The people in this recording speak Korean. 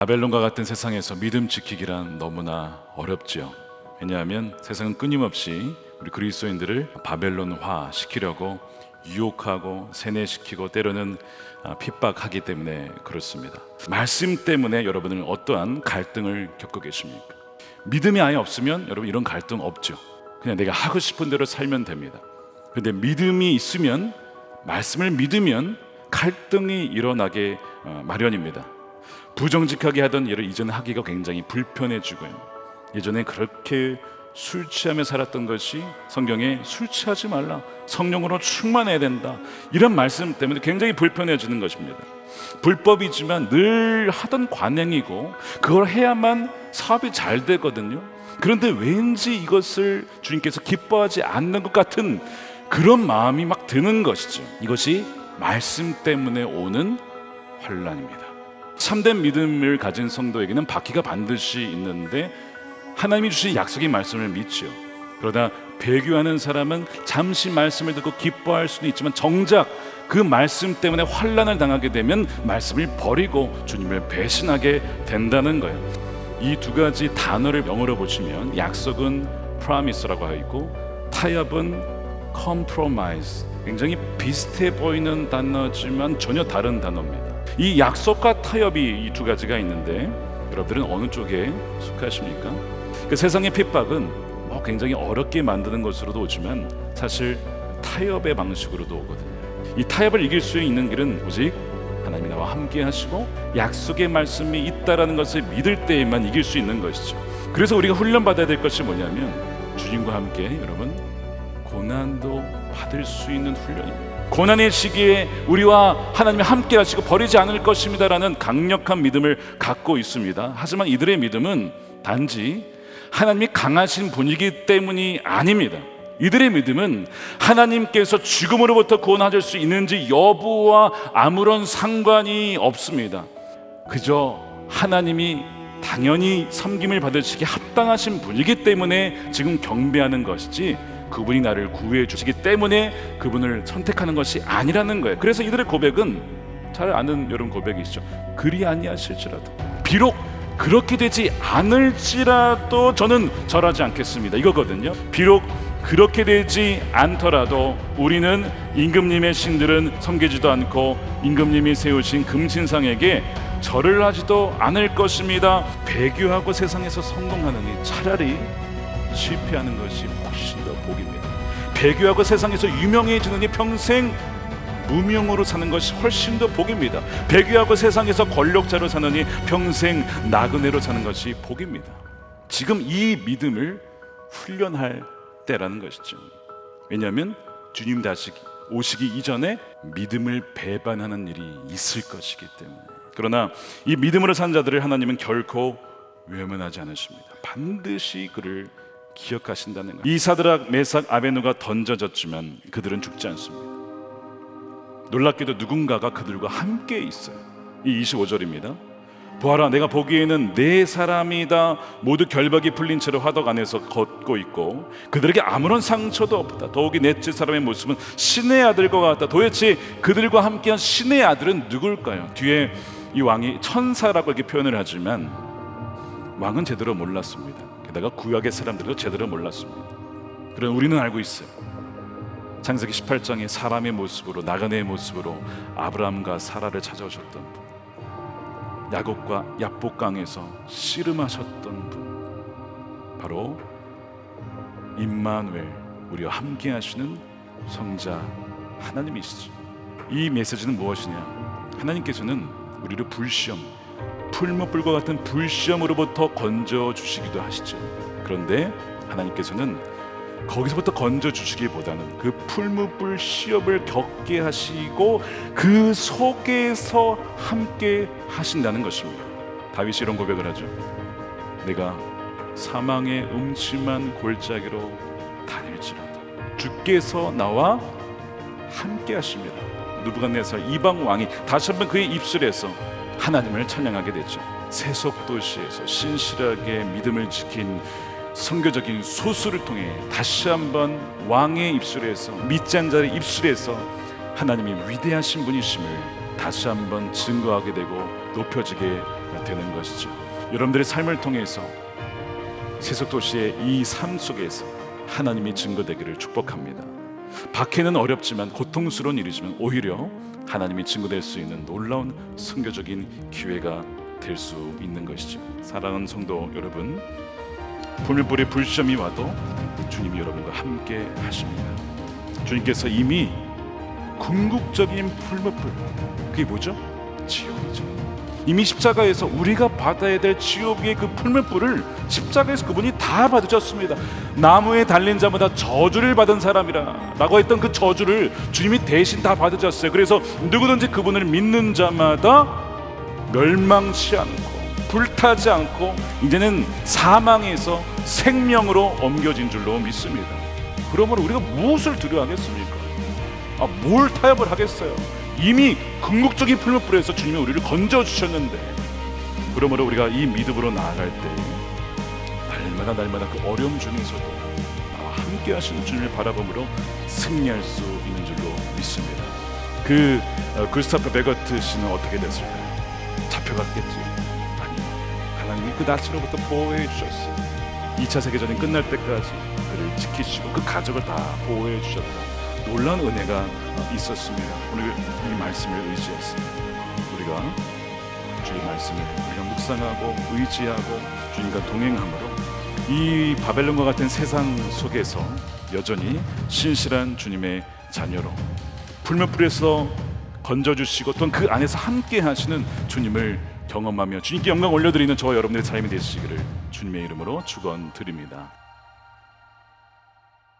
바벨론과 같은 세상에서 믿음 지키기란 너무나 어렵죠. 왜냐하면 세상은 끊임없이 우리 그리스도인들을 바벨론화 시키려고 유혹하고 세뇌시키고 때로는 핍박하기 때문에 그렇습니다. 말씀 때문에 여러분은 어떠한 갈등을 겪고 계십니까? 믿음이 아예 없으면 여러분 이런 갈등 없죠. 그냥 내가 하고 싶은 대로 살면 됩니다. 그런데 믿음이 있으면, 말씀을 믿으면 갈등이 일어나게 마련입니다. 부정직하게 하던 일을 이제는 하기가 굉장히 불편해지고요. 예전에 그렇게 술 취하며 살았던 것이 성경에 술 취하지 말라, 성령으로 충만해야 된다, 이런 말씀 때문에 굉장히 불편해지는 것입니다. 불법이지만 늘 하던 관행이고 그걸 해야만 사업이 잘 되거든요. 그런데 왠지 이것을 주님께서 기뻐하지 않는 것 같은 그런 마음이 막 드는 것이죠. 이것이 말씀 때문에 오는 환난입니다. 참된 믿음을 가진 성도에게는 바퀴가 반드시 있는데 하나님이 주신 약속의 말씀을 믿죠. 그러다 배교하는 사람은 잠시 말씀을 듣고 기뻐할 수는 있지만 정작 그 말씀 때문에 환난을 당하게 되면 말씀을 버리고 주님을 배신하게 된다는 거예요. 이 두 가지 단어를 영어로 보시면 약속은 promise라고 하고 있고 타협은 compromise, 굉장히 비슷해 보이는 단어지만 전혀 다른 단어입니다. 이 약속과 타협이 이 두 가지가 있는데 여러분들은 어느 쪽에 속하십니까? 그 세상의 핍박은 굉장히 어렵게 만드는 것으로도 오지만 사실 타협의 방식으로도 오거든요. 이 타협을 이길 수 있는 길은 오직 하나님이 나와 함께 하시고 약속의 말씀이 있다라는 것을 믿을 때에만 이길 수 있는 것이죠. 그래서 우리가 훈련받아야 될 것이 뭐냐면 주님과 함께 여러분 고난도 받을 수 있는 훈련입니다. 고난의 시기에 우리와 하나님이 함께 하시고 버리지 않을 것입니다 라는 강력한 믿음을 갖고 있습니다. 하지만 이들의 믿음은 단지 하나님이 강하신 분이기 때문이 아닙니다. 이들의 믿음은 하나님께서 죽음으로부터 구원하실 수 있는지 여부와 아무런 상관이 없습니다. 그저 하나님이 당연히 섬김을 받으시기에 합당하신 분이기 때문에 지금 경배하는 것이지 그분이 나를 구해 주시기 때문에 그분을 선택하는 것이 아니라는 거예요. 그래서 이들의 고백은 잘 아는 여러분 고백이시죠. 그리 아니하실지라도, 비록 그렇게 되지 않을지라도 저는 절하지 않겠습니다, 이거거든요. 비록 그렇게 되지 않더라도 우리는 임금님의 신들은 섬기지도 않고 임금님이 세우신 금신상에게 절을 하지도 않을 것입니다. 배교하고 세상에서 성공하느니 차라리 실패하는 것이 훨씬 더 복입니다. 배교하고 세상에서 유명해지느니 평생 무명으로 사는 것이 훨씬 더 복입니다. 배교하고 세상에서 권력자로 사느니 평생 나그네로 사는 것이 복입니다. 지금 이 믿음을 훈련할 때라는 것이죠. 왜냐하면 주님 다시 오시기 이전에 믿음을 배반하는 일이 있을 것이기 때문에. 그러나 이 믿음으로 산 자들을 하나님은 결코 외면하지 않으십니다. 반드시 그를 기억하신다는 거예요. 이 사드락, 메삭, 아베누가 던져졌지만 그들은 죽지 않습니다. 놀랍게도 누군가가 그들과 함께 있어요. 이 25절입니다. 보아라, 내가 보기에는 네 사람이다. 모두 결박이 풀린 채로 화덕 안에서 걷고 있고 그들에게 아무런 상처도 없다. 더욱이 넷째 사람의 모습은 신의 아들과 같다. 도대체 그들과 함께한 신의 아들은 누굴까요? 뒤에 이 왕이 천사라고 이렇게 표현을 하지만 왕은 제대로 몰랐습니다. 게다가 구약의 사람들도 제대로 몰랐습니다. 그럼 우리는 알고 있어요. 창세기 18장에 사람의 모습으로, 나그네의 모습으로 아브라함과 사라를 찾아오셨던 분, 야곱과 야복강에서 씨름하셨던 분, 바로 임마누엘, 우리와 함께 하시는 성자 하나님이시죠. 이 메시지는 무엇이냐? 하나님께서는 우리를 불시험, 풀무불과 같은 불시험으로부터 건져주시기도 하시죠. 그런데 하나님께서는 거기서부터 건져주시기보다는 그 풀무불 시험을 겪게 하시고 그 속에서 함께 하신다는 것입니다. 다윗이 이런 고백을 하죠. 내가 사망의 음침한 골짜기로 다닐지라도 주께서 나와 함께 하십니다. 느부갓네살 이방 왕이 다시 한번 그의 입술에서 하나님을 찬양하게 됐죠. 세속도시에서 신실하게 믿음을 지킨 선교적인 소수를 통해 다시 한번 왕의 입술에서, 믿지 않는 자의 입술에서 하나님이 위대하신 분이심을 다시 한번 증거하게 되고 높여지게 되는 것이죠. 여러분들의 삶을 통해서 세속 도시의 이 삶 속에서 하나님이 증거되기를 축복합니다. 밖에는 어렵지만 고통스러운 일이지만 오히려 하나님이 증거될 수 있는 놀라운 선교적인 기회가 될 수 있는 것이죠. 사랑하는 성도 여러분, 불밀불의 불시험이 와도 주님이 여러분과 함께 하십니다. 주님께서 이미 궁극적인 풀무불, 그게 뭐죠? 지옥이죠. 이미 십자가에서 우리가 받아야 될 지옥의 그 풀무불을 십자가에서 그분이 다 받으셨습니다. 나무에 달린 자마다 저주를 받은 사람이라 라고 했던 그 저주를 주님이 대신 다 받으셨어요. 그래서 누구든지 그분을 믿는 자마다 멸망치 않고 불타지 않고 이제는 사망에서 생명으로 옮겨진 줄로 믿습니다. 그러므로 우리가 무엇을 두려워하겠습니까? 뭘 타협을 하겠어요? 이미 궁극적인 풀무불에서 주님이 우리를 건져주셨는데, 그러므로 우리가 이 믿음으로 나아갈 때 날마다 그 어려움 중에서도 나와 함께 하시는 주님을 바라봄으로 승리할 수 있는 줄로 믿습니다. 구스타프 베거트 씨는 어떻게 됐을까요? 잡혀갔겠지? 아니, 하나님이 그 낯으로부터 보호해 주셨어요. 2차 세계전이 끝날 때까지 그를 지키시고 그 가족을 다 보호해 주셨다. 놀라운 은혜가 있었습니다. 오늘 이 말씀을 의지해서 우리가 주의 말씀을 우리가 묵상하고 의지하고 주님과 동행함으로 이 바벨론과 같은 세상 속에서 여전히 신실한 주님의 자녀로 불문불에서 건져주시고 또는 그 안에서 함께 하시는 주님을 경험하며 주님께 영광 올려드리는 저와 여러분들의 삶이 되시기를 주님의 이름으로 축원드립니다.